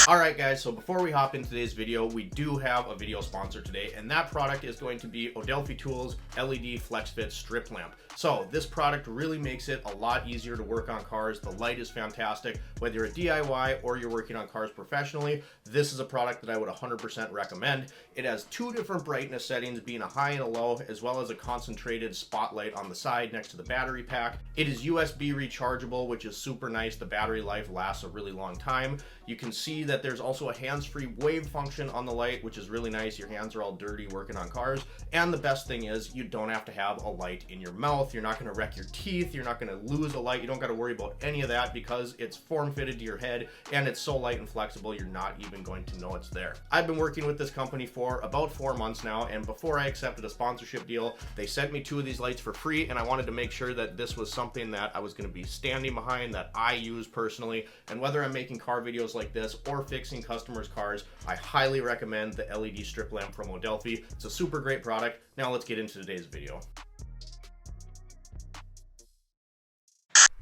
Alright guys, so before we hop into today's video, we do have a video sponsor today, and that product is going to be Odelphi Tools LED Flex Fit Strip Lamp. So this product really makes it a lot easier to work on cars. The light is fantastic. Whether you're a DIY or you're working on cars professionally, this is a product that I would 100% recommend. It has two different brightness settings, being a high and a low, as well as a concentrated spotlight on the side next to the battery pack. It is USB rechargeable, which is super nice. The battery life lasts a really long time. You can see that there's also a hands-free wave function on the light, which is really nice. Your hands are all dirty working on cars. And the best thing is you don't have to have a light in your mouth. You're not going to wreck your teeth. You're not going to lose a light. You don't got to worry about any of that because it's form-fitted to your head and it's so light and flexible you're not even going to know it's there. I've been working with this company for about 4 months now, and before I accepted a sponsorship deal, they sent me 2 of these lights for free, and I wanted to make sure that this was something that I was going to be standing behind, that I use personally. And whether I'm making car videos like this or fixing customers' cars, I highly recommend the LED strip lamp from Odelphi. It's a super great product. Now let's get into today's video.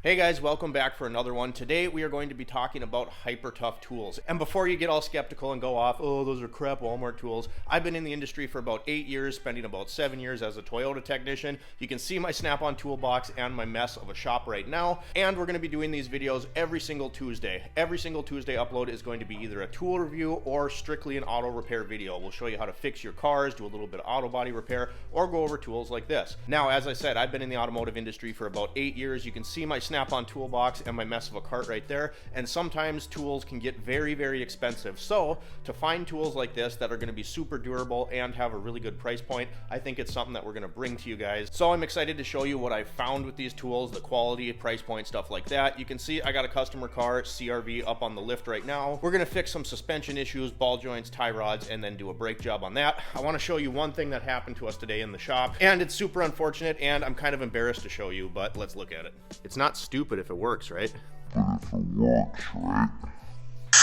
Hey guys, welcome back for another one. Today we are going to be talking about HYPERTOUGH tools. And before you get all skeptical and go off, oh, those are crap Walmart tools, I've been in the industry for about 8 years, spending about 7 years as a Toyota technician. You can see my Snap-on toolbox and my mess of a shop right now. And we're going to be doing these videos every single Tuesday. Every single Tuesday upload is going to be either a tool review or strictly an auto repair video. We'll show you how to fix your cars, do a little bit of auto body repair, or go over tools like this. Now, as I said, I've been in the automotive industry for about 8 years. You can see my Snap-on toolbox and my mess of a cart right there, and sometimes tools can get very, very expensive. So to find tools like this that are going to be super durable and have a really good price point, I think it's something that we're going to bring to you guys. So I'm excited to show you what I found with these tools, the quality, price point, stuff like that. You can see I got a customer car, CRV, up on the lift right now. We're going to fix some suspension issues, ball joints, tie rods, and then do a brake job on that. I want to show you one thing that happened to us today in the shop, and it's super unfortunate, and I'm kind of embarrassed to show you, but let's look at it. It's not stupid if it works, right? But if it works, right?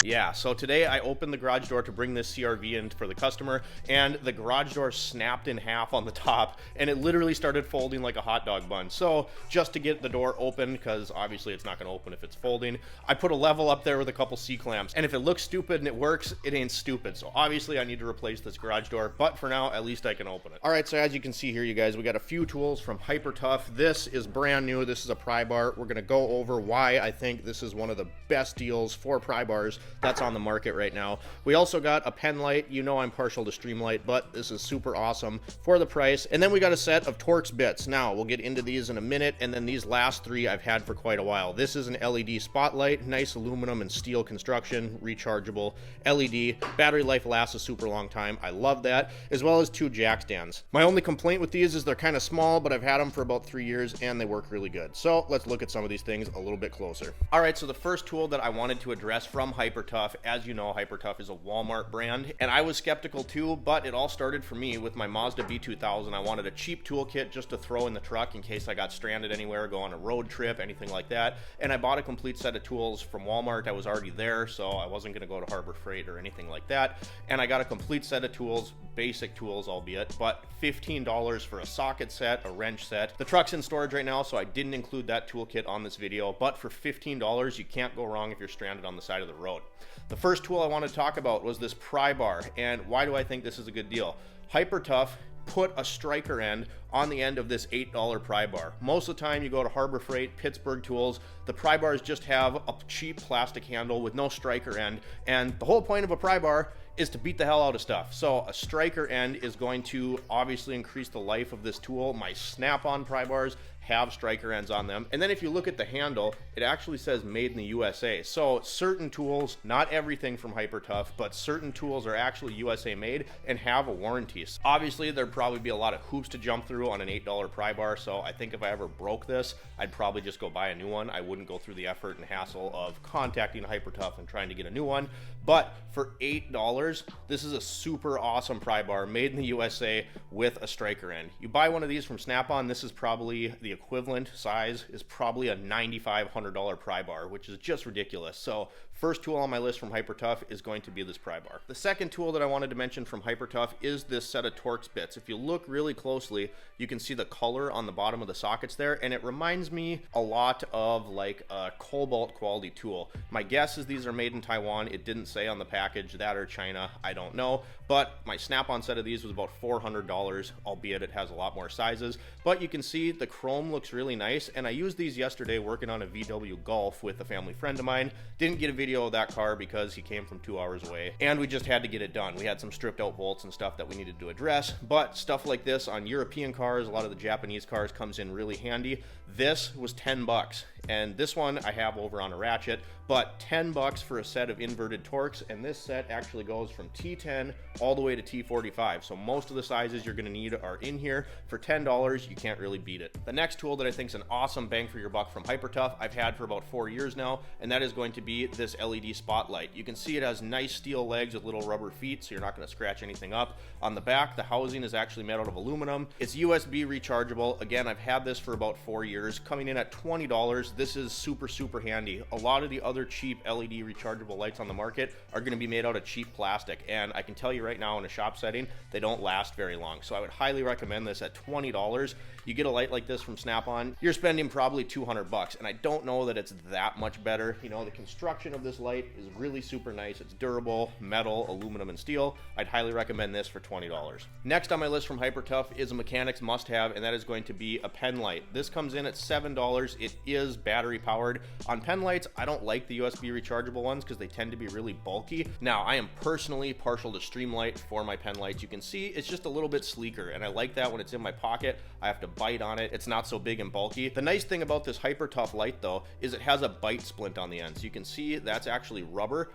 Yeah, so today I opened the garage door to bring this CRV in for the customer, and the garage door snapped in half on the top, and it literally started folding like a hot dog bun. So just to get the door open, because obviously it's not going to open if it's folding, I put a level up there with a couple C-clamps. And if it looks stupid and it works, it ain't stupid. So obviously I need to replace this garage door, but for now, at least I can open it. All right, so as you can see here, you guys, we got a few tools from HYPERTOUGH. This is brand new. This is a Pry Bar. We're going to go over why I think this is one of the best deals for pry bars that's on the market right now. We also got a pen light. You know I'm partial to Streamlight, but this is super awesome for the price. And then we got a set of Torx bits. Now we'll get into these in a minute, and then these last 3 I've had for quite a while. This is an LED spotlight, nice aluminum and steel construction, rechargeable LED. Battery life lasts a super long time. I love that, as well as 2 jack stands. My only complaint with these is they're kind of small, but I've had them for about 3 years and they work really good. So let's look at some of these things a little bit closer. All right, so the first tool that I wanted to address from HYPERTOUGH, as you know, HYPERTOUGH is a Walmart brand, and I was skeptical too, but it all started for me with my Mazda B2000. I wanted a cheap toolkit just to throw in the truck in case I got stranded anywhere, go on a road trip, anything like that. And I bought a complete set of tools from Walmart. I was already there, so I wasn't going to go to Harbor Freight or anything like that. And I got a complete set of tools, basic tools albeit, but $15 for a socket set, a wrench set. The truck's in storage right now, so I didn't include that toolkit on this video, but for $15, you can't go wrong if you're stranded on the side of the road. The first tool I want to talk about was this Pry Bar, and why do I think this is a good deal? HYPERTOUGH put a striker end on the end of this $8 pry bar. Most of the time you go to Harbor Freight, Pittsburgh tools, the pry bars just have a cheap plastic handle with no striker end, and the whole point of a pry bar is to beat the hell out of stuff. So a striker end is going to obviously increase the life of this tool. My Snap-on pry bars have striker ends on them. And then if you look at the handle, it actually says made in the USA. So certain tools, not everything from HYPERTOUGH, but certain tools are actually USA made and have a warranty. So obviously there'd probably be a lot of hoops to jump through on an $8 pry bar. So I think if I ever broke this, I'd probably just go buy a new one. I wouldn't go through the effort and hassle of contacting HYPERTOUGH and trying to get a new one. But for $8, this is a super awesome pry bar made in the USA with a striker end. You buy one of these from Snap-on, this is probably the equivalent size is probably a $9,500 pry bar, which is just ridiculous. So First tool on my list from HYPERTOUGH is going to be this Pry Bar. The second tool that I wanted to mention from HYPERTOUGH is this set of Torx bits. If you look really closely, you can see the color on the bottom of the sockets there, and it reminds me a lot of like a cobalt quality tool. My guess is these are made in Taiwan. It didn't say on the package, that or China, I don't know, but my snap-on set of these was about $400, albeit it has a lot more sizes. But you can see the chrome looks really nice, and I used these yesterday working on a VW Golf with a family friend of mine. Didn't get a video of that car because he came from 2 hours away, and we just had to get it done. We had some stripped out bolts and stuff that we needed to address, but stuff like this on European cars, a lot of the Japanese cars, comes in really handy. This was 10 bucks, and this one I have over on a ratchet, but 10 bucks for a set of inverted Torx, and this set actually goes from T10 all the way to T45, so most of the sizes you're going to need are in here. For $10, you can't really beat it. The next tool that I think is an awesome bang for your buck from HYPERTOUGH, I've had for about 4 years now, and that is going to be this LED spotlight. You can see it has nice steel legs with little rubber feet, so you're not going to scratch anything up. On the back, the housing is actually made out of aluminum. It's USB rechargeable. Again, I've had this for about 4 years, coming in at $20. This is super handy. A lot of the other cheap LED rechargeable lights on the market are going to be made out of cheap plastic, and I can tell you right now in a shop setting, they don't last very long. So I would highly recommend this at $20. You get a light like this from Snap-on, you're spending probably 200 bucks, and I don't know that it's that much better. You know, the construction of this light is really super nice. It's durable, metal, aluminum, and steel. I'd highly recommend this for $20. Next on my list from HYPERTOUGH is a mechanic's must-have, and that is going to be a pen light. This comes in at $7. It is battery powered. On pen lights, I don't like the USB rechargeable ones because they tend to be really bulky. Now, I am personally partial to Streamlight for my pen lights. You can see it's just a little bit sleeker, and I like that when it's in my pocket. I have to bite on it. It's not so big and bulky. The nice thing about this HYPERTOUGH light, though, is it has a bite splint on the end. So you can see that's actually rubber.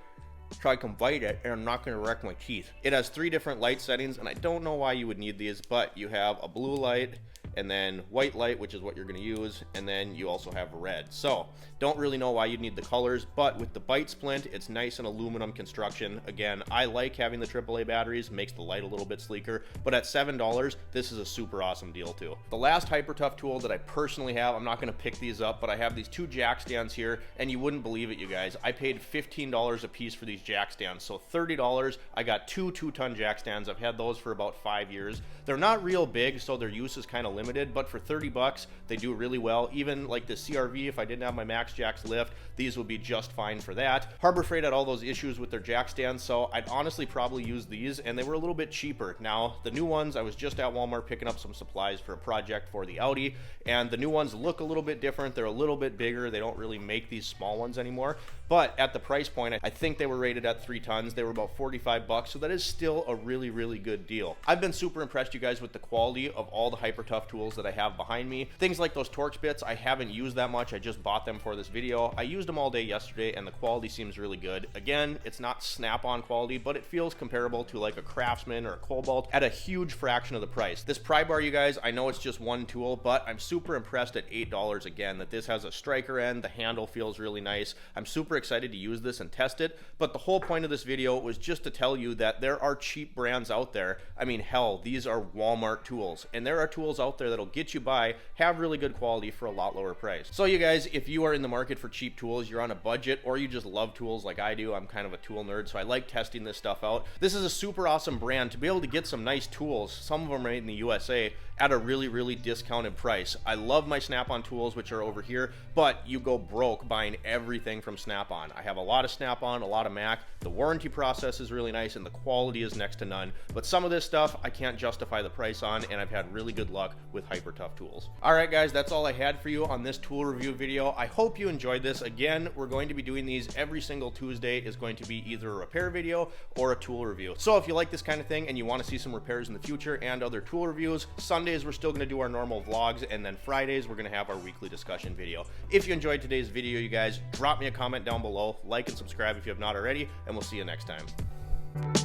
Try to bite it, and I'm not going to wreck my teeth. It has 3 different light settings, and I don't know why you would need these, but you have a blue light, and then white light, which is what you're going to use, and then you also have red. So don't really know why you'd need the colors, but with the bite splint, it's nice and aluminum construction. Again, I like having the AAA batteries, makes the light a little bit sleeker, but at $7, this is a super awesome deal too. The last HYPERTOUGH tool that I personally have, I'm not going to pick these up, but I have these 2 jack stands here, and you wouldn't believe it, you guys. I paid $15 a piece for these jack stands, so $30. I got 2 2-ton jack stands. I've had those for about 5 years. They're not real big, so their use is kind of limited, but for 30 bucks, they do really well. Even like the CRV, if I didn't have my MAXJAX lift, these would be just fine for that. Harbor Freight had all those issues with their jack stands, so I'd honestly probably use these, and they were a little bit cheaper. Now, the new ones, I was just at Walmart picking up some supplies for a project for the Audi, and the new ones look a little bit different. They're a little bit bigger. They don't really make these small ones anymore, but at the price point, I think they were rated at 3 tons. They were about 45 bucks, so that is still a really good deal. I've been super impressed, you guys, with the quality of all the HYPERTOUGH tools that I have behind me. Things like those Torx bits, I haven't used that much. I just bought them for this video. I used them all day yesterday, and the quality seems really good. Again, it's not Snap-on quality, but it feels comparable to like a Craftsman or a Cobalt at a huge fraction of the price. This Pry Bar, you guys, I know it's just one tool, but I'm super impressed at $8 again, that this has a striker end. The handle feels really nice. I'm super excited to use this and test it, but the whole point of this video was just to tell you that there are cheap brands out there. I mean, hell, these are Walmart tools, and there are tools out there that'll get you by, have really good quality for a lot lower price. So you guys, if you are in the market for cheap tools, you're on a budget, or you just love tools like I do, I'm kind of a tool nerd, so I like testing this stuff out. This is a super awesome brand to be able to get some nice tools, some of them made in the USA, at a really discounted price. I love my Snap-on tools, which are over here, but you go broke buying everything from Snap-on. I have a lot of Snap-on, a lot of Mac. The warranty process is really nice, and the quality is next to none, but some of this stuff I can't justify the price on, and I've had really good luck with HYPERTOUGh tools. Alright guys, that's all I had for you on this tool review video. I hope you enjoyed this. Again, we're going to be doing these every single Tuesday. Is going to be either a repair video or a tool review. So if you like this kind of thing and you want to see some repairs in the future and other tool reviews, Sundays we're still going to do our normal vlogs, and then Fridays we're going to have our weekly discussion video. If you enjoyed today's video, you guys, drop me a comment down below, like and subscribe if you have not already, and we'll see you next time.